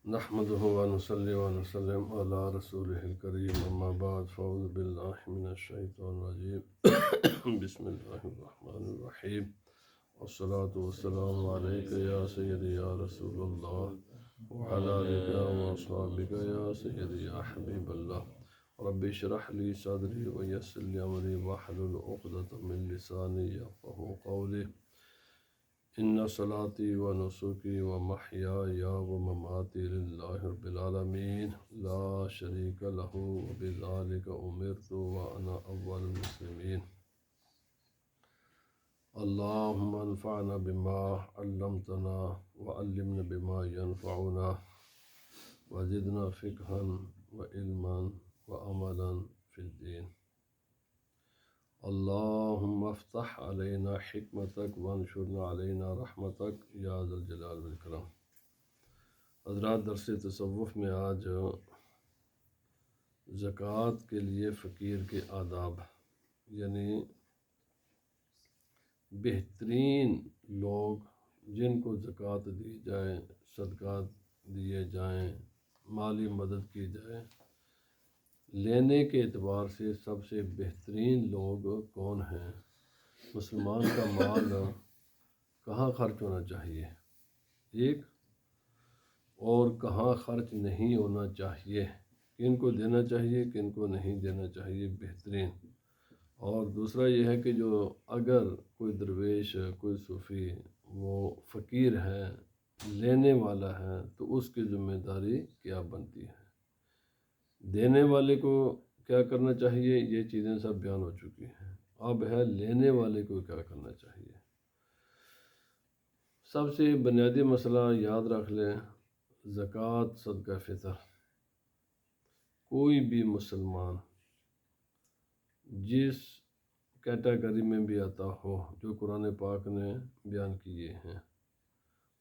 نحمده ونصلي ونسلم على رسوله الكريم أما بعد فأعوذ بالله من الشيطان الرجيم بسم الله الرحمن الرحيم والصلاة والسلام عليك يا سيدي يا رسول الله وعلى آلك وأصحابك يا سيدي يا حبيب الله رب اشرح لي صدري ويسر لي أمري واحلل عقدة من لساني يفقهوا قولي إن صلاتي ونسكي ومحياي ومماتي لله رب العالمين لا شريك له وبذلك أمرت وأنا أول المسلمين اللهم انفعنا بما علمتنا وعلمنا بما ينفعنا وزدنا فقها وعلما وعملا في الدين اللهم افتح علينا حکمتک وانشرنا علينا رحمتک یا ذا الجلال والإکرام۔ حضرات، درس تصوف میں آج زکوٰۃ کے لیے فقیر کے آداب، یعنی بہترین لوگ جن کو زکوٰۃ دی جائے، صدقات دیے جائیں، مالی مدد کی جائے، لینے کے اعتبار سے سب سے بہترین لوگ کون ہیں؟ مسلمان کا مال کہاں خرچ ہونا چاہیے ایک، اور کہاں خرچ نہیں ہونا چاہیے، کن کو دینا چاہیے کن کو نہیں دینا چاہیے، بہترین۔ اور دوسرا یہ ہے کہ جو اگر کوئی درویش، کوئی صوفی وہ فقیر ہے، لینے والا ہے، تو اس کی ذمہ داری کیا بنتی ہے، دینے والے کو کیا کرنا چاہیے، یہ چیزیں سب بیان ہو چکی ہیں۔ اب ہے لینے والے کو کیا کرنا چاہیے۔ سب سے بنیادی مسئلہ یاد رکھ لیں، زکوٰۃ صدقہ فطر، کوئی بھی مسلمان جس کیٹیگری میں بھی آتا ہو جو قرآن پاک نے بیان کیے ہیں،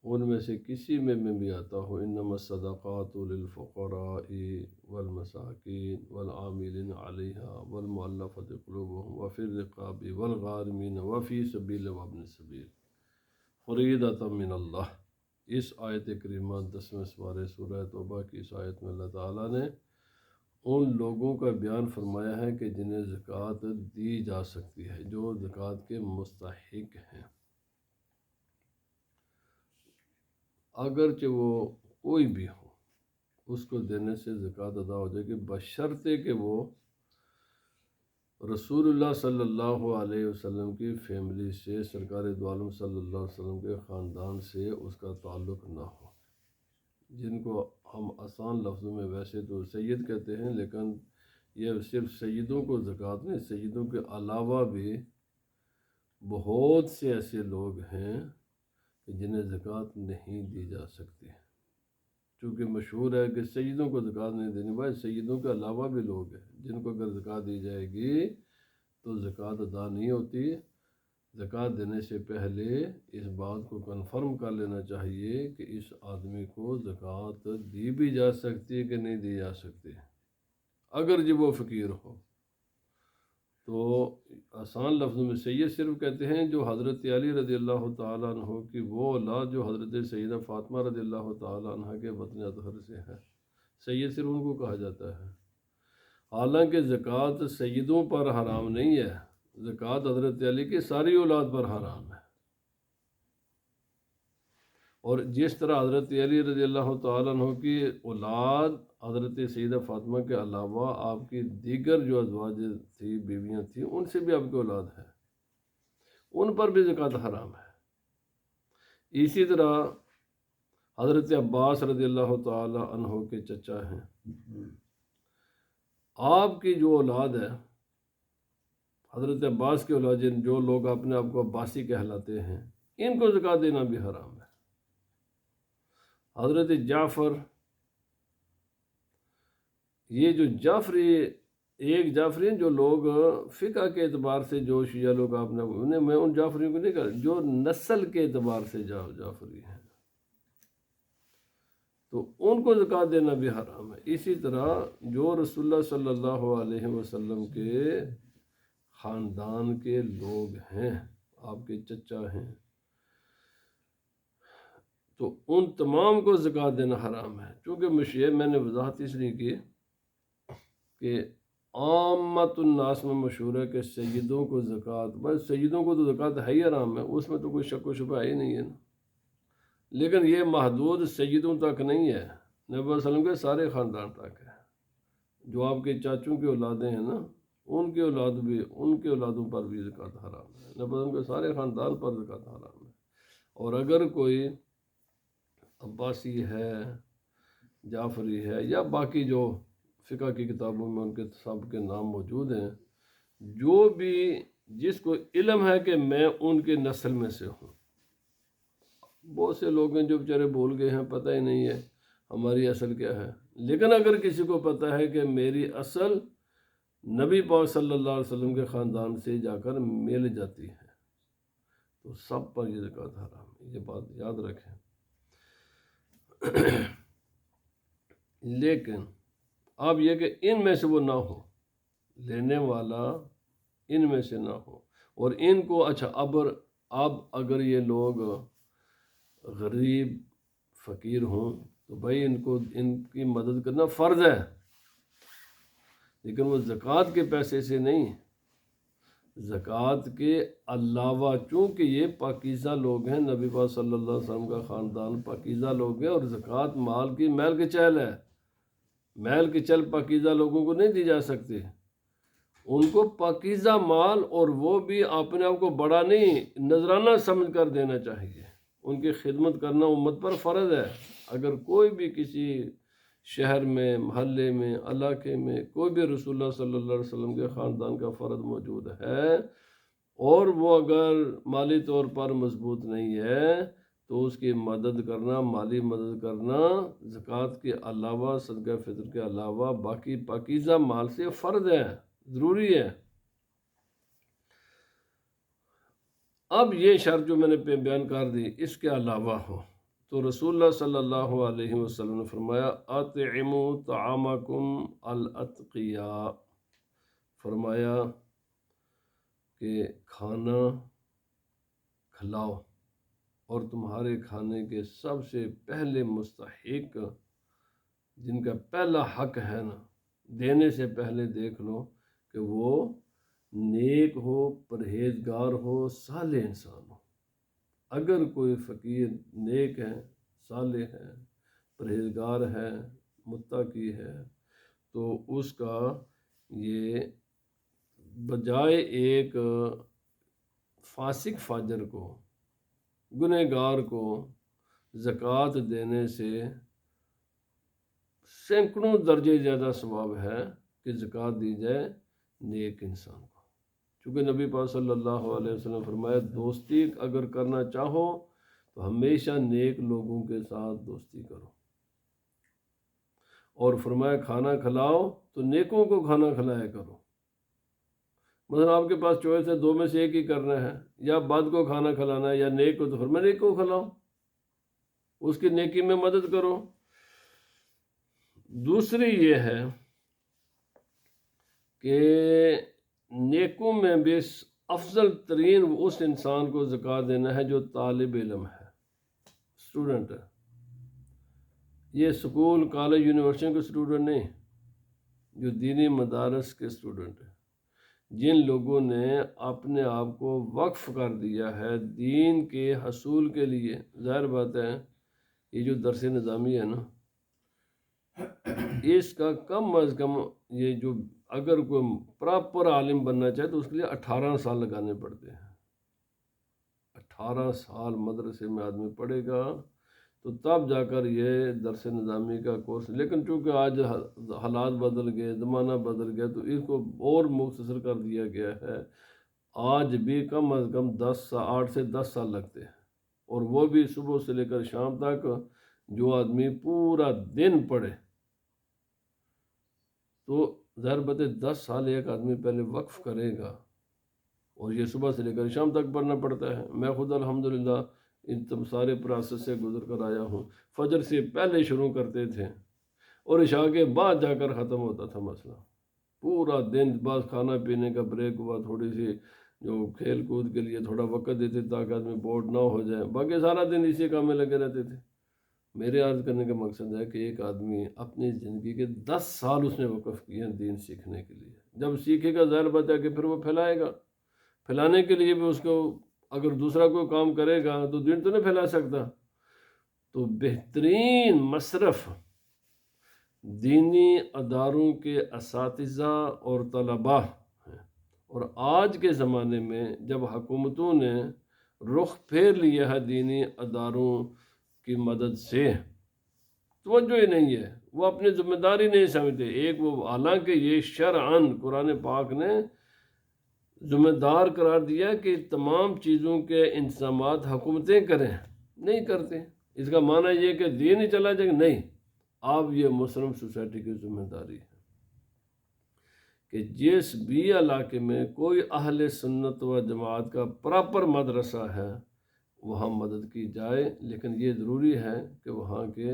ان میں سے کسی میں بھی آتا ہو، انما الصدقات للفقراء والمساکین والعاملین علیہا والمؤلفۃ قلوبہم وفی الرقاب والغارمین وفی سبیل وابن السبیل فریضۃ من اللہ۔ اس آیت کریمہ 10ویں سپارہ سورہ توبہ کی اس آیت میں اللہ تعالیٰ نے ان لوگوں کا بیان فرمایا ہے کہ جنہیں زکوٰۃ دی جا سکتی ہے، جو زکوٰۃ کے مستحق ہیں، اگرچہ وہ کوئی بھی ہو، اس کو دینے سے زکوٰۃ ادا ہو جائے گی، بشرطے کہ وہ رسول اللہ صلی اللہ علیہ وسلم کی فیملی سے، سرکار دو عالم صلی اللہ علیہ وسلم کے خاندان سے اس کا تعلق نہ ہو، جن کو ہم آسان لفظوں میں ویسے تو سید کہتے ہیں، لیکن یہ صرف سیدوں کو زکوٰۃ نہیں، سیدوں کے علاوہ بھی بہت سے ایسے لوگ ہیں جنہیں زکوٰۃ نہیں دی جا سکتی، چونکہ مشہور ہے کہ سیدوں کو زکوٰۃ نہیں دینی، بھائی سیدوں کے علاوہ بھی لوگ ہیں جن کو اگر زکوٰۃ دی جائے گی تو زکوٰۃ ادا نہیں ہوتی۔ زکوٰۃ دینے سے پہلے اس بات کو کنفرم کر لینا چاہیے کہ اس آدمی کو زکوٰۃ دی بھی جا سکتی ہے کہ نہیں دی جا سکتی، اگر جب وہ فقیر ہو تو آسان لفظوں میں سید صرف کہتے ہیں جو حضرت علی رضی اللہ تعالیٰ عنہ کی وہ اولاد جو حضرت سیدہ فاطمہ رضی اللہ تعالیٰ عنہ کے بطن اطہر سے ہے، سید صرف ان کو کہا جاتا ہے۔ حالانکہ زکوٰۃ سیدوں پر حرام نہیں ہے، زکوٰۃ حضرت علی کی ساری اولاد پر حرام ہے، اور جس طرح حضرت علی رضی اللہ تعالیٰ عنہ کی اولاد حضرت سیدہ فاطمہ کے علاوہ آپ کی دیگر جو ازواج تھی، بیویاں تھیں، ان سے بھی آپ کی اولاد ہے، ان پر بھی زکوٰۃ حرام ہے۔ اسی طرح حضرت عباس رضی اللہ تعالیٰ عنہ کے چچا ہیں، آپ کی جو اولاد ہے، حضرت عباس کی اولاد، جو لوگ اپنے آپ کو عباسی کہلاتے ہیں، ان کو زکوٰۃ دینا بھی حرام ہے۔ حضرت جعفر، یہ جو جعفری، ایک جعفری ہیں جو لوگ فقہ کے اعتبار سے جو شیعہ لوگ آپ نے انہیں، میں ان جعفریوں کو نہیں کہا، جو نسل کے اعتبار سے جعفری ہیں تو ان کو زکوٰۃ دینا بھی حرام ہے۔ اسی طرح جو رسول اللہ صلی اللہ علیہ وسلم کے خاندان کے لوگ ہیں، آپ کے چچا ہیں، تو ان تمام کو زکوٰۃ دینا حرام ہے۔ چونکہ مشیع میں نے وضاحت اس لیے کی کہ عامت الناس میں مشہور ہے کہ سیدوں کو زکوٰۃ، بس سیدوں کو تو زکوٰۃ ہے ہی حرام ہے، اس میں تو کوئی شک و شبہ ہی نہیں ہے نا۔ لیکن یہ محدود سیدوں تک نہیں ہے، نبی صلی اللہ علیہ وسلم کے سارے خاندان تک ہے۔ جو آپ کے چاچوں کی اولادیں ہیں نا، ان کی اولاد بھی، ان کے اولادوں پر بھی زکوٰۃ حرام ہے۔ نبی صلی اللہ علیہ وسلم کے سارے خاندان پر زکوٰۃ حرام ہے۔ اور اگر کوئی عباسی ہے، جعفری ہے، یا باقی جو فقہ کی کتابوں میں ان کے سب کے نام موجود ہیں، جو بھی جس کو علم ہے کہ میں ان کے نسل میں سے ہوں، بہت سے لوگ ہیں جو بیچارے بھول گئے ہیں، پتہ ہی نہیں ہے ہماری اصل کیا ہے۔ لیکن اگر کسی کو پتہ ہے کہ میری اصل نبی پاک صلی اللہ علیہ وسلم کے خاندان سے جا کر مل جاتی ہے، تو سب پر یہ زکوٰۃ حرام ہے، یہ بات یاد رکھیں۔ لیکن اب یہ کہ ان میں سے وہ نہ ہو، لینے والا ان میں سے نہ ہو، اور ان کو اچھا اب اگر یہ لوگ غریب فقیر ہوں تو بھائی ان کی مدد کرنا فرض ہے، لیکن وہ زکوٰۃ کے پیسے سے نہیں، زکوٰۃ کے علاوہ، چونکہ یہ پاکیزہ لوگ ہیں، نبی پاک صلی اللہ علیہ وسلم کا خاندان پاکیزہ لوگ ہیں، اور زکوٰۃ مال کی میل کی چہل ہے، میل کی چہل پاکیزہ لوگوں کو نہیں دی جا سکتی۔ ان کو پاکیزہ مال، اور وہ بھی اپنے آپ کو بڑا نہیں نذرانہ سمجھ کر دینا چاہیے۔ ان کی خدمت کرنا امت پر فرض ہے۔ اگر کوئی بھی کسی شہر میں، محلے میں، علاقے میں کوئی بھی رسول اللہ صلی اللہ علیہ وسلم کے خاندان کا فرد موجود ہے، اور وہ اگر مالی طور پر مضبوط نہیں ہے، تو اس کی مدد کرنا، مالی مدد کرنا زکوٰۃ کے علاوہ، صدقہ فطر کے علاوہ باقی پاکیزہ مال سے فرض ہے، ضروری ہے۔ اب یہ شرط جو میں نے بیان کر دی، اس کے علاوہ ہو تو رسول اللہ صلی اللہ علیہ وسلم نے فرمایا اطعموا طعامکم الاتقیاء، فرمایا کہ کھانا کھلاؤ، اور تمہارے کھانے کے سب سے پہلے مستحق، جن کا پہلا حق ہے نا، دینے سے پہلے دیکھ لو کہ وہ نیک ہو، پرہیزگار ہو، صالح انسان ہو۔ اگر کوئی فقیر نیک ہے، صالح ہے، پرہیزگار ہے، متقی ہے، تو اس کا یہ بجائے ایک فاسق فاجر کو، گنہگار کو زکوٰۃ دینے سے سینکڑوں درجے زیادہ ثواب ہے کہ زکوٰۃ دی جائے نیک انسان کو۔ چونکہ نبی پاک صلی اللہ علیہ وسلم فرمایا دوستی اگر کرنا چاہو تو ہمیشہ نیک لوگوں کے ساتھ دوستی کرو، اور فرمایا کھانا کھلاؤ تو نیکوں کو کھانا کھلایا کرو۔ مثلا آپ کے پاس چوائس ہے، دو میں سے ایک ہی کرنا ہے، یا بد کو کھانا کھلانا ہے یا نیک کو، تو فرمایا نیک کو کھلاؤ، اس کی نیکی میں مدد کرو۔ دوسری یہ ہے کہ نیکوں میں بھی افضل ترین اس انسان کو زکوٰۃ دینا ہے جو طالب علم ہے، اسٹوڈنٹ ہے۔ یہ سکول، کالج، یونیورسٹی کے اسٹوڈنٹ نہیں، جو دینی مدارس کے اسٹوڈنٹ ہیں، جن لوگوں نے اپنے آپ کو وقف کر دیا ہے دین کے حصول کے لیے۔ ظاہر بات ہے یہ جو درس نظامی ہے نا، اس کا کم از کم یہ جو اگر کوئی پراپر عالم بننا چاہے تو اس کے لیے 18 سال لگانے پڑتے ہیں۔ 18 سال مدرسے میں آدمی پڑھے گا تو تب جا کر یہ درس نظامی کا کورس، لیکن چونکہ آج حالات بدل گئے، زمانہ بدل گیا، تو اس کو اور مختصر کر دیا گیا ہے۔ آج بھی کم از کم 8 سے 10 سال لگتے ہیں، اور وہ بھی صبح سے لے کر شام تک جو آدمی پورا دن پڑھے، تو ظاہر بات ہے 10 سال ایک آدمی پہلے وقف کرے گا، اور یہ صبح سے لے کر شام تک پڑھنا پڑتا ہے۔ میں خود الحمدللہ ان تم سارے پروسیس سے گزر کر آیا ہوں۔ فجر سے پہلے شروع کرتے تھے اور عشاء کے بعد جا کر ختم ہوتا تھا مسئلہ۔ پورا دن بعد کھانا پینے کا بریک ہوا، تھوڑی سی جو کھیل کود کے لیے تھوڑا وقت دیتے تاکہ آدمی بورڈ نہ ہو جائے، باقی سارا دن اسی کام میں لگے رہتے تھے۔ میرے عرض کرنے کا مقصد ہے کہ ایک آدمی اپنی زندگی کے 10 سال اس نے وقف کیے ہیں دین سیکھنے کے لیے. جب سیکھے گا ظاہر بات ہے کہ پھر وہ پھیلائے گا. پھیلانے کے لیے بھی اس کو اگر دوسرا کوئی کام کرے گا تو دین تو نہیں پھیلا سکتا. تو بہترین مصرف دینی اداروں کے اساتذہ اور طلباء ہیں. اور آج کے زمانے میں جب حکومتوں نے رخ پھیر لیا ہے دینی اداروں کی مدد سے، توجہ ہی نہیں ہے، وہ اپنی ذمہ داری نہیں سمجھتے. ایک وہ حالانکہ یہ شرعاً قرآن پاک نے ذمہ دار قرار دیا کہ تمام چیزوں کے انتظامات حکومتیں کریں، نہیں کرتے. اس کا معنی یہ کہ دین ہی چلا جائے گا، نہیں. اب یہ مسلم سوسائٹی کی ذمہ داری ہے کہ جس بھی علاقے میں کوئی اہل سنت و جماعت کا پراپر مدرسہ ہے وہاں مدد کی جائے. لیکن یہ ضروری ہے کہ وہاں کے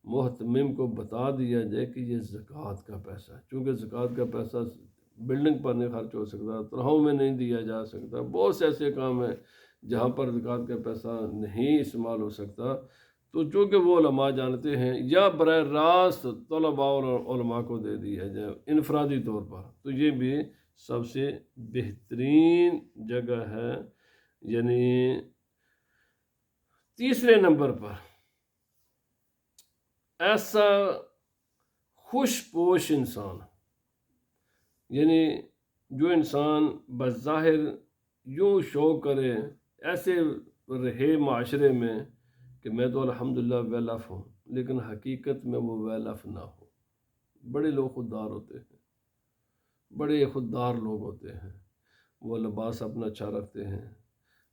محتمم کو بتا دیا جائے کہ یہ زکوٰۃ کا پیسہ ہے. چونکہ زکوٰۃ کا پیسہ بلڈنگ پر نہیں خرچ ہو سکتا، تنخواہوں میں نہیں دیا جا سکتا، بہت سے ایسے کام ہیں جہاں پر زکوٰۃ کا پیسہ نہیں استعمال ہو سکتا. تو چونکہ وہ علماء جانتے ہیں یا براہ راست طلباء اور علماء کو دے دیا جائے انفرادی طور پر، تو یہ بھی سب سے بہترین جگہ ہے. یعنی تیسرے نمبر پر ایسا خوش پوش انسان، یعنی جو انسان بظاہر یوں شوق کرے، ایسے رہے معاشرے میں کہ میں تو الحمدللہ ویل آف ہوں، لیکن حقیقت میں وہ ویل آف نہ ہو. بڑے لوگ خوددار ہوتے ہیں، بڑے خوددار لوگ ہوتے ہیں. وہ لباس اپنا اچھا رکھتے ہیں،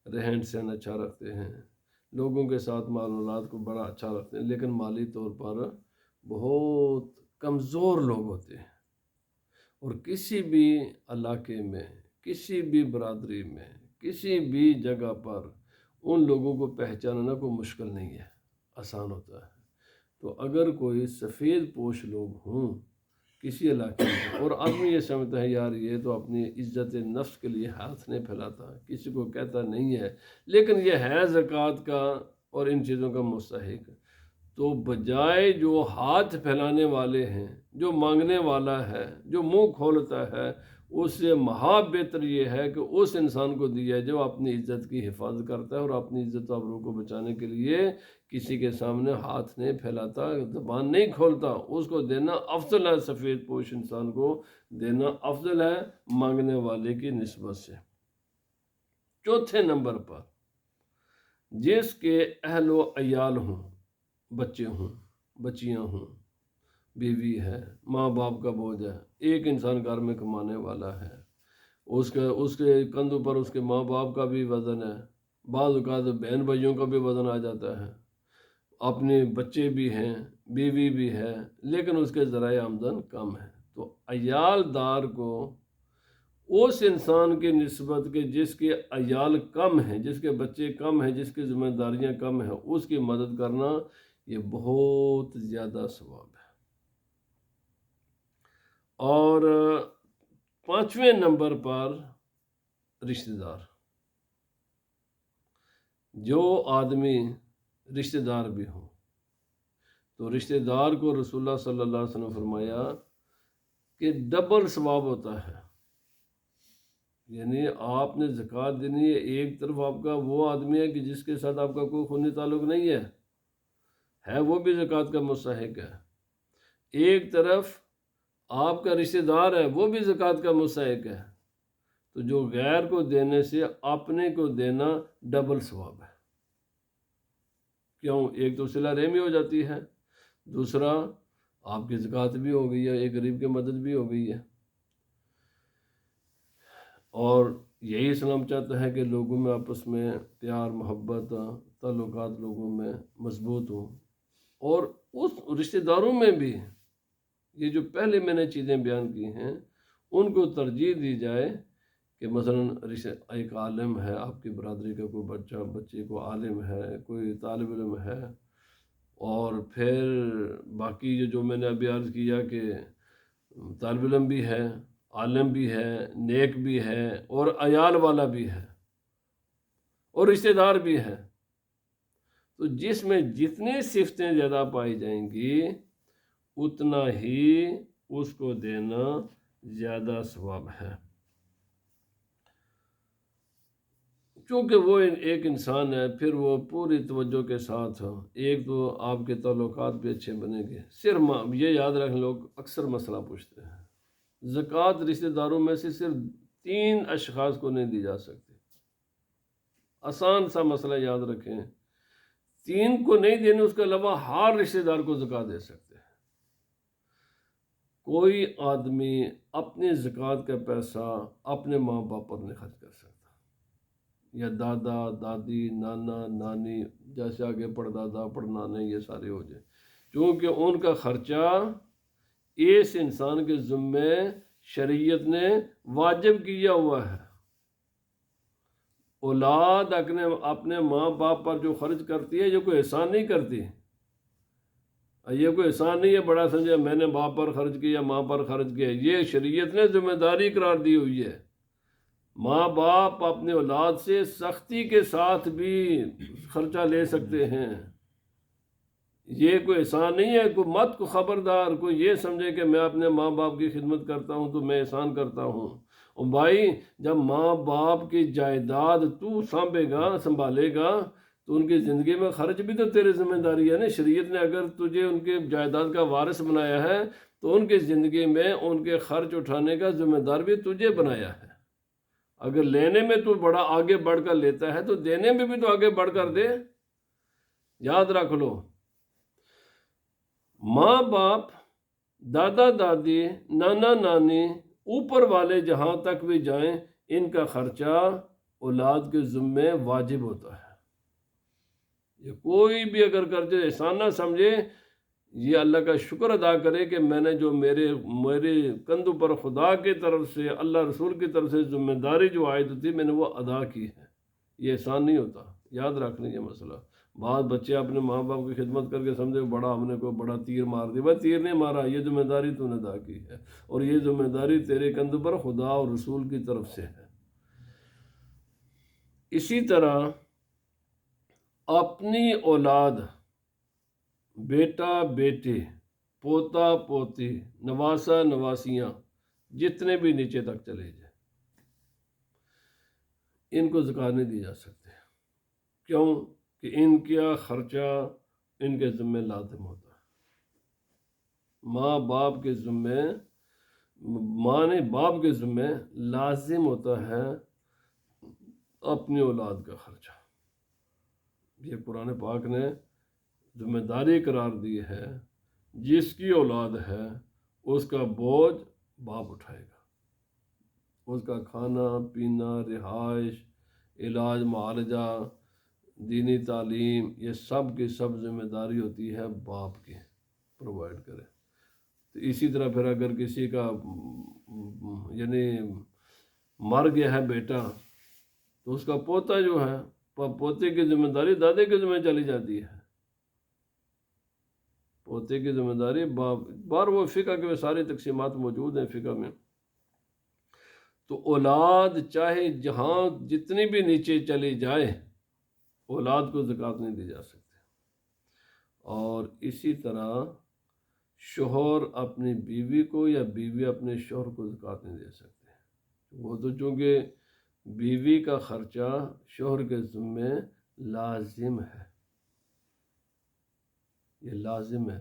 رہن سہن اچھا رکھتے ہیں، لوگوں کے ساتھ معاملات کو بڑا اچھا رکھتے ہیں، لیکن مالی طور پر بہت کمزور لوگ ہوتے ہیں. اور کسی بھی علاقے میں، کسی بھی برادری میں، کسی بھی جگہ پر ان لوگوں کو پہچاننا کوئی مشکل نہیں ہے، آسان ہوتا ہے. تو اگر کوئی سفید پوش لوگ ہوں کسی علاقے میں اور آدمی یہ سمجھتا ہے یار یہ تو اپنی عزت نفس کے لیے ہاتھ نہیں پھیلاتا، کسی کو کہتا نہیں ہے، لیکن یہ ہے زکوٰۃ کا اور ان چیزوں کا مستحق، تو بجائے جو ہاتھ پھیلانے والے ہیں، جو مانگنے والا ہے، جو منہ کھولتا ہے، اس سے مہا بہتر یہ ہے کہ اس انسان کو دیا جو اپنی عزت کی حفاظت کرتا ہے اور اپنی عزت و آبرو کو بچانے کے لیے کسی کے سامنے ہاتھ نہیں پھیلاتا، زبان نہیں کھولتا. اس کو دینا افضل ہے، سفید پوش انسان کو دینا افضل ہے مانگنے والے کی نسبت سے. چوتھے نمبر پر جس کے اہل و عیال ہوں، بچے ہوں، بچیاں ہوں، بیوی ہے، ماں باپ کا بوجھ ہے. ایک انسان گھر میں کمانے والا ہے، اس کے کندھوں پر اس کے ماں باپ کا بھی وزن ہے، بعض اوقات بہن بھائیوں کا بھی وزن آ جاتا ہے، اپنے بچے بھی ہیں، بیوی بھی ہے، لیکن اس کے ذرائع آمدن کم ہے. تو عیال دار کو اس انسان کی نسبت کے جس کے عیال کم ہیں، جس کے بچے کم ہیں، جس کی ذمہ داریاں کم ہیں، اس کی مدد کرنا یہ بہت زیادہ ثواب ہے. اور پانچویں نمبر پر رشتہ دار. جو آدمی رشتہ دار بھی ہوں تو رشتہ دار کو رسول اللہ صلی اللہ علیہ وسلم فرمایا کہ ڈبل ثواب ہوتا ہے. یعنی آپ نے زکوٰۃ دینی ہے، ایک طرف آپ کا وہ آدمی ہے کہ جس کے ساتھ آپ کا کوئی خونی تعلق نہیں ہے وہ بھی زکوٰۃ کا مستحق ہے، ایک طرف آپ کا رشتہ دار ہے وہ بھی زکوٰۃ کا مستحق ہے. تو جو غیر کو دینے سے اپنے کو دینا ڈبل ثواب ہے. کیوں؟ ایک تو صلہ رحمی ہو جاتی ہے، دوسرا آپ کی زکوٰۃ بھی ہو گئی ہے، ایک غریب کی مدد بھی ہو گئی ہے. اور یہی اسلام چاہتا ہے کہ لوگوں میں آپس میں پیار محبت تعلقات لوگوں میں مضبوط ہوں. اور اس رشتہ داروں میں بھی یہ جو پہلے میں نے چیزیں بیان کی ہیں ان کو ترجیح دی جائے کہ مثلا ایک عالم ہے، آپ کی برادری کا کوئی بچے کو عالم ہے، کوئی طالب علم ہے، اور پھر باقی جو میں نے ابھی عرض کیا کہ طالب علم بھی ہے، عالم بھی ہے، نیک بھی ہے، اور عیال والا بھی ہے، اور رشتہ دار بھی ہے. تو جس میں جتنی صفتیں زیادہ پائی جائیں گی اتنا ہی اس کو دینا زیادہ ثواب ہے، چونکہ وہ ایک انسان ہے، پھر وہ پوری توجہ کے ساتھ ایک تو آپ کے تعلقات بھی اچھے بنیں گے۔ صرف یہ یاد رکھیں، لوگ اکثر مسئلہ پوچھتے ہیں، زکوٰۃ رشتہ داروں میں سے صرف 3 اشخاص کو نہیں دی جا سکتی۔ آسان سا مسئلہ یاد رکھیں، 3 کو نہیں دینے، اس کے علاوہ ہر رشتہ دار کو زکوٰۃ دے سکتے ہیں۔ کوئی آدمی اپنی زکوٰۃ کا پیسہ اپنے ماں باپ پر نہیں خرچ کر سکتا، یا دادا دادی نانا نانی، جیسے آگے پڑدادا پڑنانے یہ سارے ہو جائیں، کیونکہ ان کا خرچہ اس انسان کے ذمے شریعت نے واجب کیا ہوا ہے۔ اولاد اپنے ماں باپ پر جو خرچ کرتی ہے، یہ کوئی احسان نہیں کرتی، یہ کوئی احسان نہیں ہے بڑا سمجھے میں نے باپ پر خرچ کیا ماں پر خرچ کیا، یہ شریعت نے ذمہ داری قرار دی ہوئی ہے۔ ماں باپ اپنے اولاد سے سختی کے ساتھ بھی خرچہ لے سکتے ہیں، یہ کوئی احسان نہیں ہے۔ کوئی کو خبردار کوئی یہ سمجھے کہ میں اپنے ماں باپ کی خدمت کرتا ہوں تو میں احسان کرتا ہوں۔ اور بھائی جب ماں باپ کی جائیداد تو سنبھالے گا تو ان کی زندگی میں خرچ بھی تو تیرے ذمہ داری ہے نا۔ شریعت نے اگر تجھے ان کے جائیداد کا وارث بنایا ہے تو ان کی زندگی میں ان کے خرچ اٹھانے کا ذمہ دار بھی تجھے بنایا ہے۔ اگر لینے میں تو بڑا آگے بڑھ کر لیتا ہے تو دینے میں بھی تو آگے بڑھ کر دے۔ یاد رکھ لو، ماں باپ، دادا دادی، نانا نانی، اوپر والے جہاں تک بھی جائیں، ان کا خرچہ اولاد کے ذمے واجب ہوتا ہے۔ یہ کوئی بھی اگر کرتے احسان نہ سمجھے، یہ اللہ کا شکر ادا کرے کہ میں نے جو میرے کندھوں پر خدا کی طرف سے اللہ رسول کی طرف سے ذمہ داری جو عائد تھی میں نے وہ ادا کی ہے۔ یہ احسان نہیں ہوتا، یاد رکھ لیجیے مسئلہ۔ بعض بچے اپنے ماں باپ کی خدمت کر کے سمجھے بڑا ہم نے کوئی بڑا تیر مار دیا، بھائی تیر نہیں مارا، یہ ذمہ داری تو نے ادا کی ہے، اور یہ ذمہ داری تیرے کندھوں پر خدا اور رسول کی طرف سے ہے۔ اسی طرح اپنی اولاد، بیٹا بیٹی، پوتا پوتی، نواسا نواسیاں، جتنے بھی نیچے تک چلے جائیں، ان کو زکوٰۃ نہیں دی جا سکتے۔ کیوں کہ ان کا خرچہ ان کے ذمے لازم ہوتا ہے۔ ماں باپ کے ذمے، ماں نے باپ کے ذمے لازم ہوتا ہے اپنی اولاد کا خرچہ۔ یہ قرآن پاک نے ذمہ داری قرار دی ہے، جس کی اولاد ہے اس کا بوجھ باپ اٹھائے گا، اس کا کھانا پینا، رہائش، علاج معالجہ، دینی تعلیم، یہ سب کی سب ذمہ داری ہوتی ہے باپ کی، پرووائڈ کرے۔ تو اسی طرح پھر اگر کسی کا یعنی مر گیا ہے بیٹا تو اس کا پوتا جو ہے، پوتے کی ذمہ داری دادے کے ذمہ چلی جاتی ہے۔ پوتے کی ذمہ داری بار وہ فقہ کے ساری تقسیمات موجود ہیں فقہ میں۔ تو اولاد چاہے جہاں جتنی بھی نیچے چلی جائے، اولاد کو زکوٰۃ نہیں دی جا سکتی۔ اور اسی طرح شوہر اپنی بیوی کو یا بیوی اپنے شوہر کو زکوٰۃ نہیں دے سکتے، وہ تو چونکہ بیوی کا خرچہ شوہر کے ذمے لازم ہے، یہ لازم ہے۔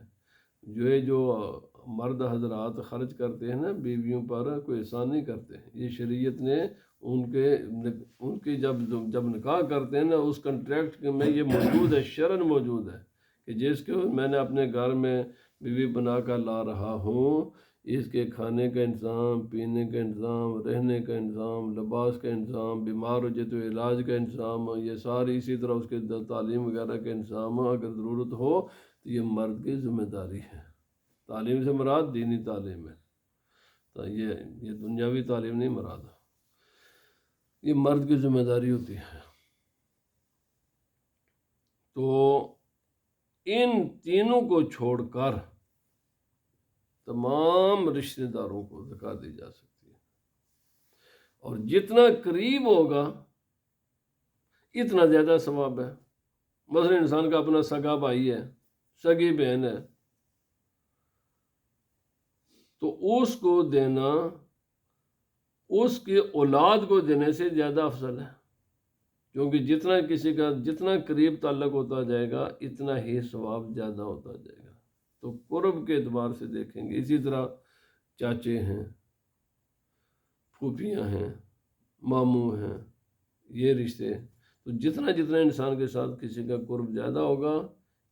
جو مرد حضرات خرچ کرتے ہیں نا بیویوں پر، کوئی احسان نہیں کرتے، یہ شریعت نے ان کی جب نکاح کرتے ہیں نا، اس کنٹریکٹ میں یہ موجود ہے، شرعاً موجود ہے کہ جس کو میں نے اپنے گھر میں بیوی بنا کر لا رہا ہوں، اس کے کھانے کا انتظام، پینے کا انتظام، رہنے کا انتظام، لباس کا انتظام، بیمار ہو جائے تو علاج کا انتظام، یہ ساری، اسی طرح اس کے تعلیم وغیرہ کا انتظام، اگر ضرورت ہو تو یہ مرد کی ذمہ داری ہے۔ تعلیم سے مراد دینی تعلیم ہے، تو یہ دنیاوی تعلیم نہیں مراد، یہ مرد کی ذمہ داری ہوتی ہے۔ تو ان تینوں کو چھوڑ کر تمام رشتہ داروں کو زکوٰۃ دی جا سکتی ہے، اور جتنا قریب ہوگا اتنا زیادہ ثواب ہے۔ مثلا انسان کا اپنا سگا بھائی ہے، سگی بہن ہے، تو اس کو دینا اس کی اولاد کو دینے سے زیادہ افضل ہے، کیونکہ جتنا کسی کا جتنا قریب تعلق ہوتا جائے گا اتنا ہی ثواب زیادہ ہوتا جائے گا۔ تو قرب کے اعتبار سے دیکھیں گے، اسی طرح چاچے ہیں، پھوپھیاں ہیں، ماموں ہیں، یہ رشتے، تو جتنا جتنا انسان کے ساتھ کسی کا قرب زیادہ ہوگا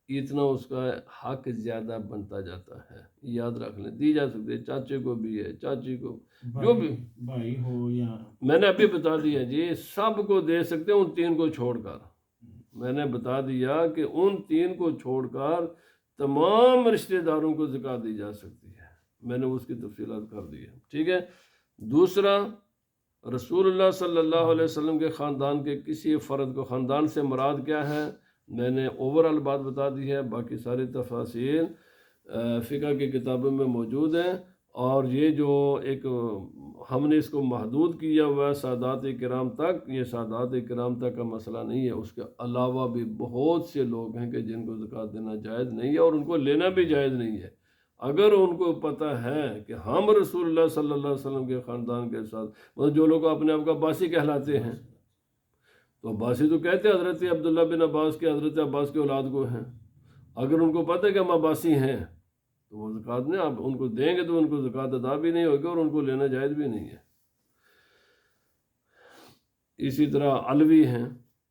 اتنا اس کا حق زیادہ بنتا جاتا ہے۔ یاد رکھ لیں، دی جا سکتے، چاچے کو بھی ہے، چاچی کو، جو بھی بھائی ہو یا میں نے ابھی بتا دیا جی، سب کو دے سکتے ہیں ان تین کو چھوڑ کر۔ میں نے بتا دیا کہ ان تین کو چھوڑ کر تمام رشتہ داروں کو زکوٰۃ دی جا سکتی ہے، میں نے اس کی تفصیلات کر دی ہے، ٹھیک ہے۔ دوسرا، رسول اللہ صلی اللہ علیہ وسلم کے خاندان کے کسی فرد کو، خاندان سے مراد کیا ہے، میں نے اوورال بات بتا دی ہے، باقی ساری تفاصیل فقہ کی کتابوں میں موجود ہیں۔ اور یہ جو ایک ہم نے اس کو محدود کیا ہوا ہے سادات کرام تک، یہ سادات کرام تک کا مسئلہ نہیں ہے، اس کے علاوہ بھی بہت سے لوگ ہیں کہ جن کو زکوٰۃ دینا جائز نہیں ہے اور ان کو لینا بھی جائز نہیں ہے۔ اگر ان کو پتہ ہے کہ ہم رسول اللہ صلی اللہ علیہ وسلم کے خاندان کے ساتھ، مطلب جو لوگ اپنے آپ کو عباسی کہلاتے ہیں، تو عباسی تو کہتے ہیں حضرت عبداللہ بن عباس کے، حضرت عباس کے اولاد کو ہیں، اگر ان کو پتہ ہے کہ ہم عباسی ہیں تو وہ زکوٰۃ نہیں، آپ ان کو دیں گے تو ان کو زکوٰۃ ادا بھی نہیں ہوگی اور ان کو لینا جائز بھی نہیں ہے۔ اسی طرح علوی ہیں،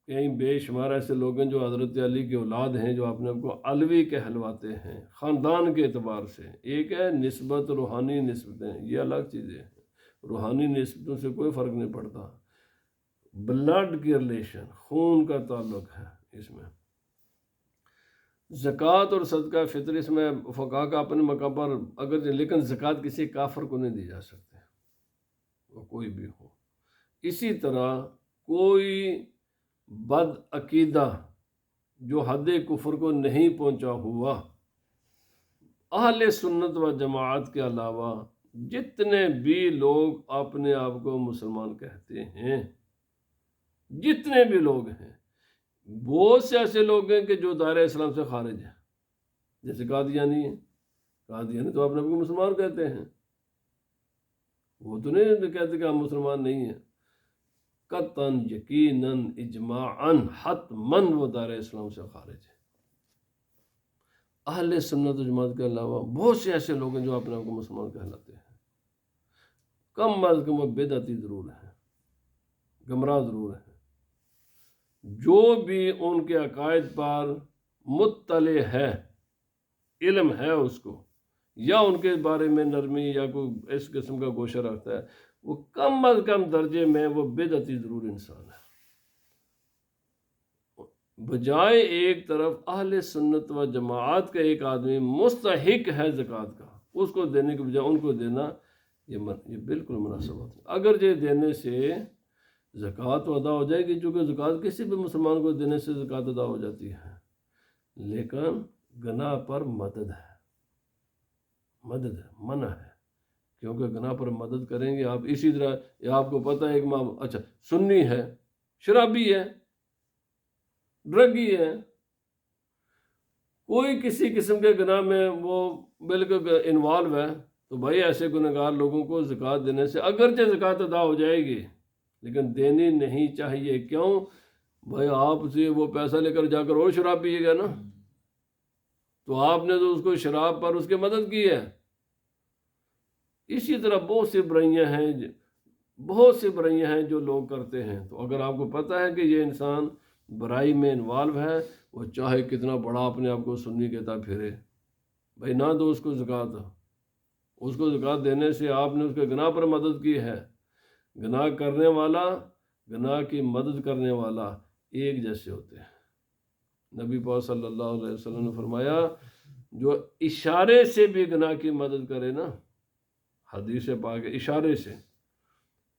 کئی بے شمار ایسے لوگ ہیں جو حضرت علی کے اولاد ہیں، جو اپنے آپ کو علوی کہلواتے ہیں خاندان کے اعتبار سے۔ ایک ہے نسبت، روحانی نسبتیں، یہ الگ چیزیں ہیں، روحانی نسبتوں سے کوئی فرق نہیں پڑتا، بلڈ کی ریلیشن، خون کا تعلق ہے اس میں۔ زکوٰۃ اور صدقہ فطر اس میں فقہا کا اپنے مقام پر اگر، لیکن زکوٰۃ کسی کافر کو نہیں دی جا سکتی، وہ کوئی بھی ہو۔ اسی طرح کوئی بد عقیدہ جو حد کفر کو نہیں پہنچا ہوا، اہل سنت و جماعت کے علاوہ جتنے بھی لوگ اپنے آپ کو مسلمان کہتے ہیں، جتنے بھی لوگ ہیں، بہت سے ایسے لوگ ہیں کہ جو دائرہ اسلام سے خارج ہیں، جیسے قادیانی ہیں، قادیانی تو اپنے آپ کو مسلمان کہتے ہیں، وہ تو نہیں کہتے کہ ہم مسلمان نہیں ہیں، قطعاً، یقیناً، اجماعاً، حتماً وہ دائرہ اسلام سے خارج ہے۔ اہل سنت و جماعت کے علاوہ بہت سے ایسے لوگ ہیں جو اپنے آپ کو مسلمان کہلاتے ہیں، کم از کم وہ بدعتی ضرور ہیں، گمراہ ضرور ہیں۔ جو بھی ان کے عقائد پر مطلع ہے، علم ہے اس کو، یا ان کے بارے میں نرمی یا کوئی اس قسم کا گوشہ رکھتا ہے، وہ کم از کم درجے میں وہ بدعتی ضرور انسان ہے۔ بجائے ایک طرف اہل سنت و جماعت کا ایک آدمی مستحق ہے زکوٰۃ کا، اس کو دینے کے بجائے ان کو دینا، یہ بالکل مناسب ہوتا ہے۔ اگر یہ دینے سے زکوٰۃ تو ادا ہو جائے گی، چونکہ زکوٰۃ کسی بھی مسلمان کو دینے سے زکوٰۃ ادا ہو جاتی ہے، لیکن گناہ پر مدد ہے، مدد ہے، منع ہے، کیونکہ گناہ پر مدد کریں گے آپ۔ اسی طرح یہ آپ کو پتہ ہے ایک اچھا سنی ہے، شرابی ہے، ڈرگی ہے، کوئی کسی قسم کے گناہ میں وہ بالکل انوالو ہے، تو بھائی ایسے گنہگار لوگوں کو زکوٰۃ دینے سے اگرچہ زکوٰۃ ادا ہو جائے گی لیکن دینی نہیں چاہیے۔ کیوں؟ بھائی آپ سے وہ پیسہ لے کر جا کر اور شراب پیے گا نا، تو آپ نے تو اس کو شراب پر اس کی مدد کی ہے۔ اسی طرح بہت سی برائیاں ہیں جو لوگ کرتے ہیں، تو اگر آپ کو پتہ ہے کہ یہ انسان برائی میں انوالو ہے، وہ چاہے کتنا بڑا اپنے آپ کو سنی کہتا پھرے، بھائی نہ دو اس کو زکوٰۃ۔ اس کو زکوٰۃ دینے سے آپ نے اس کے گناہ پر مدد کی ہے۔ گناہ کرنے والا، گناہ کی مدد کرنے والا ایک جیسے ہوتے ہیں۔ نبی پاک صلی اللہ علیہ وسلم نے فرمایا جو اشارے سے بھی گناہ کی مدد کرے نا، حدیث پاک ہے اشارے سے،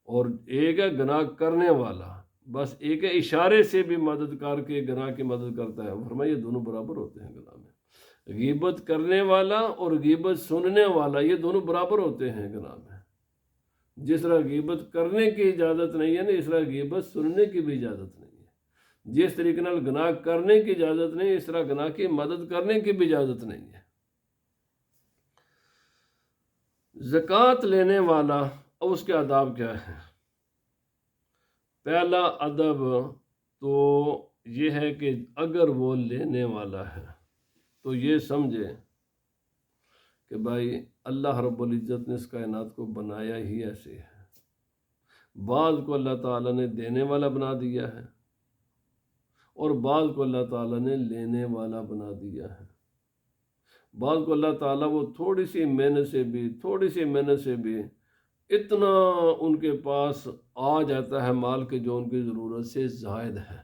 اور ایک ہے گناہ کرنے والا، بس ایک ہے اشارے سے بھی مدد کر کے گناہ کی مدد کرتا ہے، فرمایا یہ دونوں برابر ہوتے ہیں گناہ میں۔ غیبت کرنے والا اور غیبت سننے والا یہ دونوں برابر ہوتے ہیں گناہ میں۔ جس طرح غیبت کرنے کی اجازت نہیں ہے نا، اس طرح غیبت سننے کی بھی اجازت نہیں ہے۔ جس طریقے نال گناہ کرنے کی اجازت نہیں، اس طرح گناہ کی مدد کرنے کی بھی اجازت نہیں ہے۔ زکوٰۃ لینے والا، اس کے آداب کیا ہے؟ پہلا ادب تو یہ ہے کہ اگر وہ لینے والا ہے تو یہ سمجھے کہ بھائی اللہ رب العزت نے اس کائنات کو بنایا ہی ایسے ہے۔ بعض کو اللہ تعالیٰ نے دینے والا بنا دیا ہے اور بعض کو اللہ تعالیٰ نے لینے والا بنا دیا ہے۔ بعض کو اللہ تعالیٰ وہ تھوڑی سی محنت سے بھی اتنا ان کے پاس آ جاتا ہے مال کے جو ان کی ضرورت سے زائد ہے۔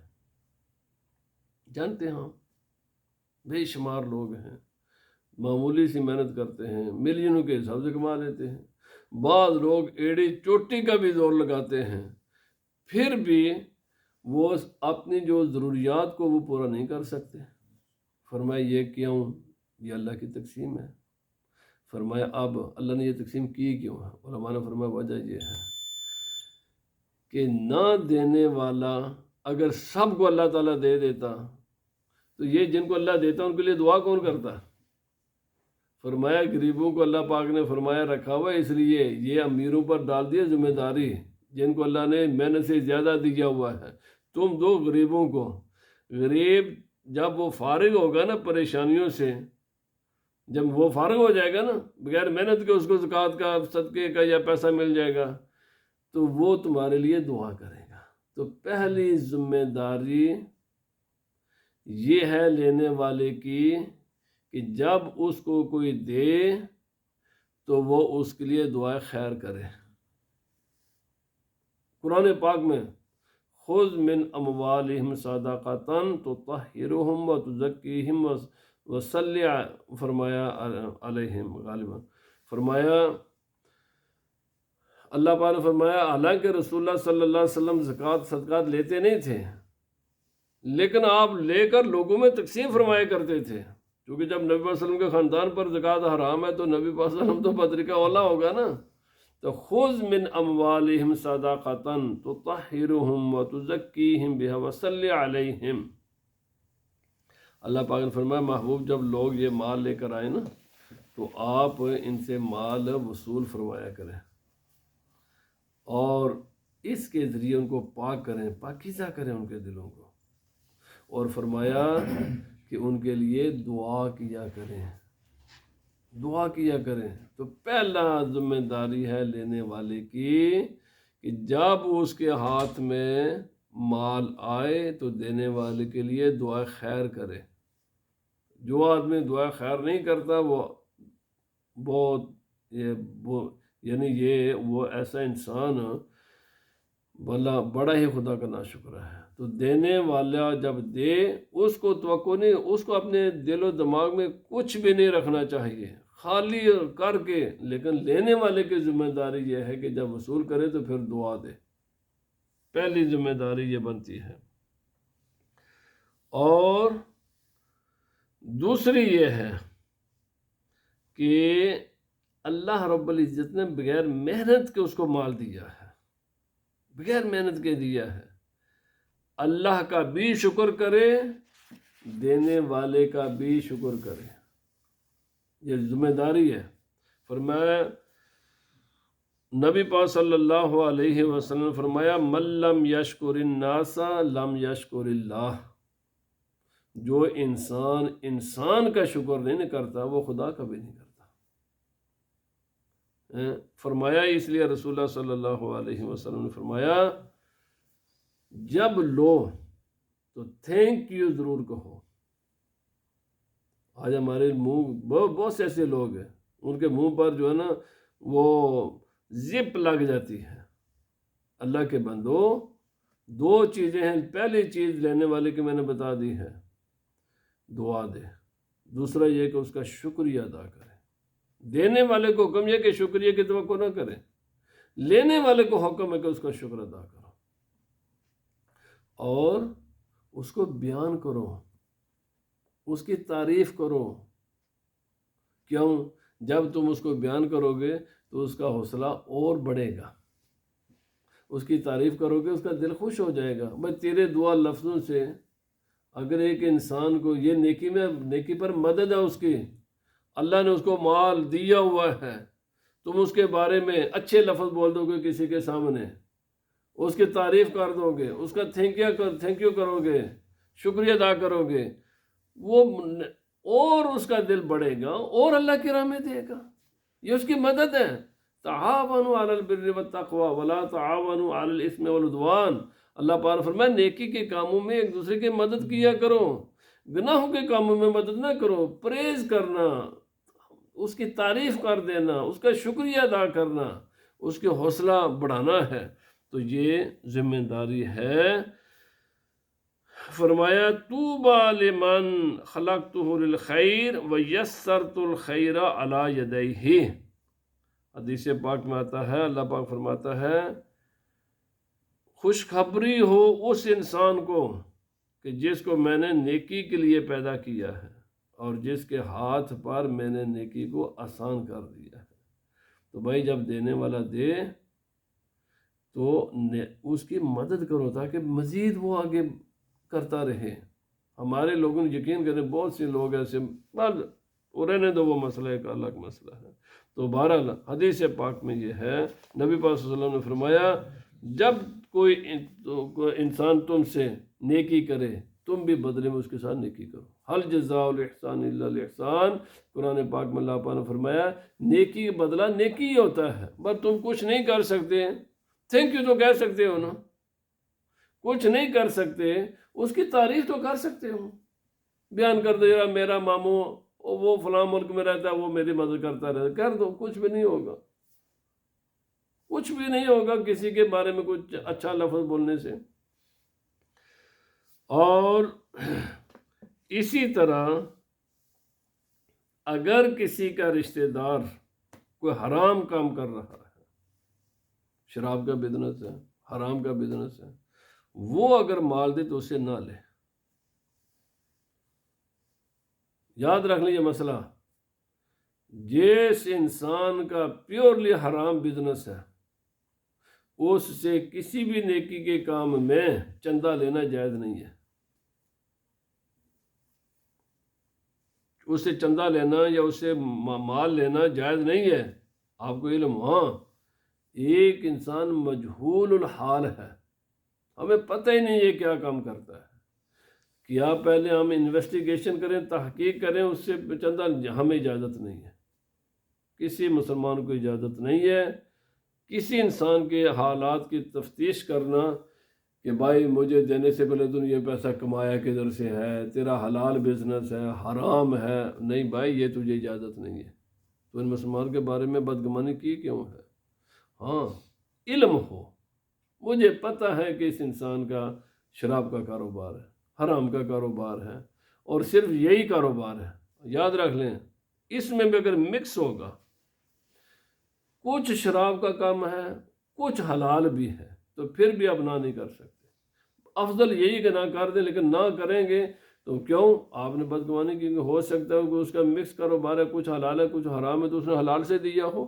جانتے ہیں ہم بے شمار لوگ ہیں معمولی سی محنت کرتے ہیں، ملینوں کے حساب سے کما لیتے ہیں۔ بعض لوگ ایڑی چوٹی کا بھی زور لگاتے ہیں، پھر بھی وہ اپنی جو ضروریات کو وہ پورا نہیں کر سکتے۔ فرمایا یہ کیوں؟ یہ اللہ کی تقسیم ہے۔ فرمایا اب اللہ نے یہ تقسیم کی کیوں ہے؟ علماء نے فرمایا وجہ یہ ہے کہ نہ دینے والا اگر سب کو اللہ تعالیٰ دے دیتا تو یہ جن کو اللہ دیتا ان کے لیے دعا کون کرتا؟ فرمایا غریبوں کو اللہ پاک نے فرمایا رکھا ہوا ہے، اس لیے یہ امیروں پر ڈال دیا ذمہ داری، جن کو اللہ نے محنت سے زیادہ دیا ہوا ہے تم دو غریبوں کو۔ غریب جب وہ فارغ ہوگا نا پریشانیوں سے، جب وہ فارغ ہو جائے گا نا بغیر محنت کے، اس کو زکوٰۃ کا صدقے کا یا پیسہ مل جائے گا تو وہ تمہارے لیے دعا کرے گا۔ تو پہلی ذمہ داری یہ ہے لینے والے کی کہ جب اس کو کوئی دے تو وہ اس کے لیے دعائے خیر کرے۔ قرآن پاک میں خذ من اموالہم صدقۃ تطہرہم وتزکیہم وصلی فرمایا علیہم، غالباً فرمایا اللہ پاک نے فرمایا حالانکہ رسول اللہ صلی اللہ علیہ وسلم زکوٰۃ صدقات لیتے نہیں تھے، لیکن آپ لے کر لوگوں میں تقسیم فرمایا کرتے تھے، کیونکہ جب نبی صلی اللہ علیہ وسلم کے خاندان پر زکوٰۃ حرام ہے تو نبی صلی اللہ علیہ وسلم تو بدرکہ اولا ہوگا نا۔ تو خذ من اموالہم صدقۃ تطہرہم وتزکیہم بہا وصلی علیہم۔ اللہ پاک نے فرمایا محبوب جب لوگ یہ مال لے کر آئے نا تو آپ ان سے مال وصول فرمایا کریں اور اس کے ذریعے ان کو پاک کریں، پاکیزہ کریں ان کے دلوں کو، اور فرمایا کہ ان کے لیے دعا کیا کریں، دعا کیا کریں۔ تو پہلا ذمہ داری ہے لینے والے کی کہ جب اس کے ہاتھ میں مال آئے تو دینے والے کے لیے دعا خیر کرے۔ جو آدمی دعا خیر نہیں کرتا وہ ایسا انسان بڑا ہی خدا کا ناشکرہ ہے۔ تو دینے والا جب دے اس کو توقع نہیں، اس کو اپنے دل و دماغ میں کچھ بھی نہیں رکھنا چاہیے، خالی کر کے، لیکن لینے والے کی ذمہ داری یہ ہے کہ جب وصول کرے تو پھر دعا دے۔ پہلی ذمہ داری یہ بنتی ہے۔ اور دوسری یہ ہے کہ اللہ رب العزت نے بغیر محنت کے اس کو مال دیا ہے، بغیر محنت کے دیا ہے۔ اللہ کا بھی شکر کرے، دینے والے کا بھی شکر کرے، یہ ذمہ داری ہے۔ فرمایا نبی پاک صلی اللہ علیہ وسلم فرمایا من لم یشکر الناس لم یشکر اللہ۔ جو انسان کا شکر نہیں کرتا وہ خدا کا بھی نہیں کرتا۔ فرمایا اس لیے رسول اللہ صلی اللہ علیہ وسلم نے فرمایا جب لو تو تھینک یو ضرور کہو۔ آج ہمارے منہ بہت سے ایسے لوگ ہیں ان کے منہ پر جو ہے نا وہ زپ لگ جاتی ہے۔ اللہ کے بندو دو چیزیں ہیں، پہلی چیز لینے والے کی میں نے بتا دی ہے، دعا دے، دوسرا یہ کہ اس کا شکریہ ادا کرے۔ دینے والے کو حکم یہ کہ شکریہ کی توقع نہ کرے، لینے والے کو حکم ہے کہ اس کا شکر ادا کرو اور اس کو بیان کرو، اس کی تعریف کرو۔ کیوں؟ جب تم اس کو بیان کرو گے تو اس کا حوصلہ اور بڑھے گا، اس کی تعریف کرو گے، اس کا دل خوش ہو جائے گا۔ بھائی تیرے دعا لفظوں سے اگر ایک انسان کو یہ نیکی پر مدد ہے اس کی، اللہ نے اس کو مال دیا ہوا ہے، تم اس کے بارے میں اچھے لفظ بول دو گے کسی کے سامنے، اس کی تعریف کر دو گے، اس کا تھینک یو کرو گے، شکریہ ادا کرو گے، وہ اور اس کا دل بڑھے گا اور اللہ کی راہ میں دے گا۔ یہ اس کی مدد ہے۔ تعاونوا علی البر والتقوی ولا تعاونوا علی الاثم والعدوان۔ اللہ پاک فرمائے نیکی کے کاموں میں ایک دوسرے کی مدد کیا کرو، گناہوں کے کاموں میں مدد نہ کرو۔ پریز کرنا، اس کی تعریف کر دینا، اس کا شکریہ ادا کرنا، اس کے حوصلہ بڑھانا ہے، تو یہ ذمہ داری ہے۔ فرمایا طوبی لمن خلقتہ للخیر ویسرت الخیر علی یدیہ۔ حدیث پاک میں آتا ہے، اللہ پاک فرماتا ہے خوشخبری ہو اس انسان کو کہ جس کو میں نے نیکی کے لیے پیدا کیا ہے اور جس کے ہاتھ پر میں نے نیکی کو آسان کر دیا ہے۔ تو بھائی جب دینے والا دے تو اس کی مدد کرو تاکہ مزید وہ آگے کرتا رہے۔ ہمارے لوگوں نے یقین کریں بہت سے لوگ ایسے بس رہنے دو، وہ مسئلہ ایک الگ مسئلہ ہے۔ تو بہرحال حدیث پاک میں یہ ہے، نبی پاک صلی اللہ علیہ وسلم نے فرمایا جب کوئی انسان تم سے نیکی کرے تم بھی بدلے میں اس کے ساتھ نیکی کرو۔ حل جزاء الاحسان الا الاحسان۔ قرآن پاک میں اللہ پاک نے فرمایا نیکی کا بدلہ نیکی ہی ہوتا ہے، بس تم کچھ نہیں کر سکتے، تھینک یو تو کہہ سکتے ہو نا، کچھ نہیں کر سکتے اس کی تعریف تو کر سکتے ہو، بیان کر دو یار میرا ماموں وہ فلاں ملک میں رہتا ہے وہ میری مدد کرتا رہتا، کر دو، کچھ بھی نہیں ہوگا، کچھ بھی نہیں ہوگا کسی کے بارے میں کچھ اچھا لفظ بولنے سے۔ اور اسی طرح اگر کسی کا رشتہ دار کوئی حرام کام کر رہا ہے، شراب کا بزنس ہے، حرام کا بزنس ہے، وہ اگر مال دے تو اسے نہ لے۔ یاد رکھ لیں یہ مسئلہ، جس انسان کا پیورلی حرام بزنس ہے اس سے کسی بھی نیکی کے کام میں چندہ لینا جائز نہیں ہے۔ اس سے چندہ لینا یا اس سے مال لینا جائز نہیں ہے۔ آپ کو علم، ہاں ایک انسان مجہول الحال ہے، ہمیں پتہ ہی نہیں یہ کیا کام کرتا ہے، کیا پہلے ہم انویسٹیگیشن کریں، تحقیق کریں، اس سے چندہ ہمیں اجازت نہیں ہے، کسی مسلمان کو اجازت نہیں ہے کسی انسان کے حالات کی تفتیش کرنا کہ بھائی مجھے دینے سے پہلے تو یہ پیسہ کمایا کدھر سے ہے، تیرا حلال بزنس ہے حرام ہے، نہیں بھائی یہ تجھے اجازت نہیں ہے، تو ان مسلمان کے بارے میں بدگمانی کی کیوں ہے؟ ہاں علم ہو، مجھے پتہ ہے کہ اس انسان کا شراب کا کاروبار ہے، حرام کا کاروبار ہے، اور صرف یہی کاروبار ہے، یاد رکھ لیں اس میں بھی اگر مکس ہوگا، کچھ شراب کا کام ہے کچھ حلال بھی ہے، تو پھر بھی آپ نہ نہیں کر سکتے۔ افضل یہی کہ نہ کر دیں، لیکن نہ کریں گے تو کیوں؟ آپ نے بدگمانی کی، ہو سکتا ہے کہ اس کا مکس کاروبار ہے، کچھ حلال ہے کچھ حرام ہے، تو اس نے حلال سے دیا ہو۔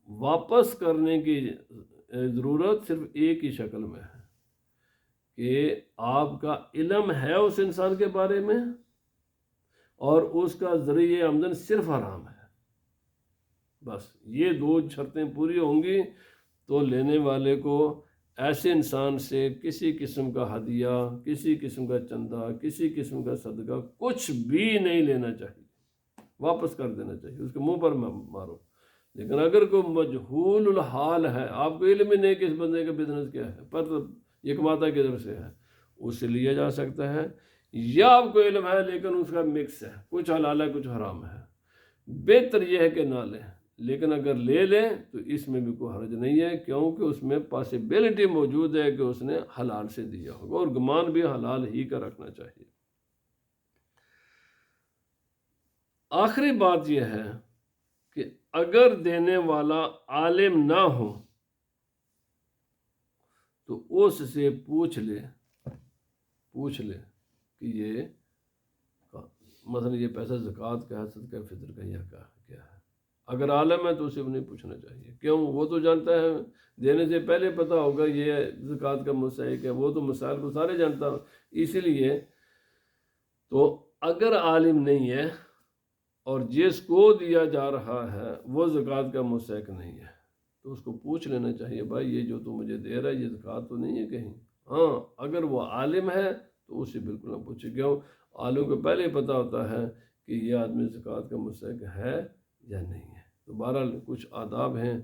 واپس کرنے کی ضرورت صرف ایک ہی شکل میں ہے کہ آپ کا علم ہے اس انسان کے بارے میں اور اس کا ذریعہ آمدن صرف حرام ہے، بس یہ دو شرطیں پوری ہوں گی تو لینے والے کو ایسے انسان سے کسی قسم کا ہدیہ، کسی قسم کا چندہ، کسی قسم کا صدقہ کچھ بھی نہیں لینا چاہیے، واپس کر دینا چاہیے، اس کے منہ پر مارو۔ لیکن اگر کوئی مجہول الحال ہے، آپ کو علم ہی نہیں کہ اس بندے کا بزنس کیا ہے، پر یہ کماتا کدھر سے ہے، اس سے لیا جا سکتا ہے، یا آپ کو علم ہے لیکن اس کا مکس ہے، کچھ حلال ہے کچھ حرام ہے، بہتر یہ ہے کہ نہ لیں، لیکن اگر لے لیں تو اس میں بھی کوئی حرج نہیں ہے، کیونکہ اس میں پاسبلٹی موجود ہے کہ اس نے حلال سے دیا ہوگا، اور گمان بھی حلال ہی کا رکھنا چاہیے۔ آخری بات یہ ہے کہ اگر دینے والا عالم نہ ہو تو اس سے پوچھ لے کہ یہ مثلا یہ پیسہ زکوٰۃ کا ہے، صدقہ فطر کا یا کیا ہے، اگر عالم ہے تو اسے بھی نہیں پوچھنا چاہیے، کیوں؟ وہ تو جانتا ہے، دینے سے پہلے پتہ ہوگا یہ زکوٰۃ کا مستحق ہے، وہ تو مسائل کو سارے جانتا ہو، اسی لیے تو اگر عالم نہیں ہے اور جس کو دیا جا رہا ہے وہ زکوٰۃ کا مستحق نہیں ہے تو اس کو پوچھ لینا چاہیے، بھائی یہ جو تو مجھے دے رہا ہے یہ زکوٰۃ تو نہیں ہے کہیں؟ ہاں اگر وہ عالم ہے تو اسے بالکل نہ پوچھے، کیوں؟ عالم کو پہلے ہی پتہ ہوتا ہے کہ یہ آدمی زکوٰۃ کا مستحق ہے یا نہیں ہے۔ تو بہرحال کچھ آداب ہیں،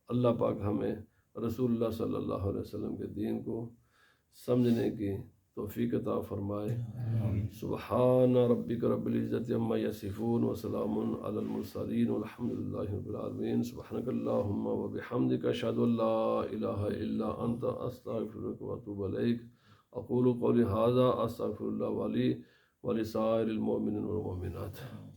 اللہ پاک ہمیں رسول اللہ صلی اللہ علیہ وسلم کے دین کو سمجھنے کی توفیق عطا فرمائے۔ سبحان ربک رب العزت عما یصفون وسلام علی المرسلین والحمد للہ رب العالمین۔ سبحانک اللہم وبحمدک اشہد ان لا الہ الا انت استغفرک واتوب الیک۔ اقول قولی ھذا استغفر اللہ ولی ولسائر المؤمنین والمؤمنات۔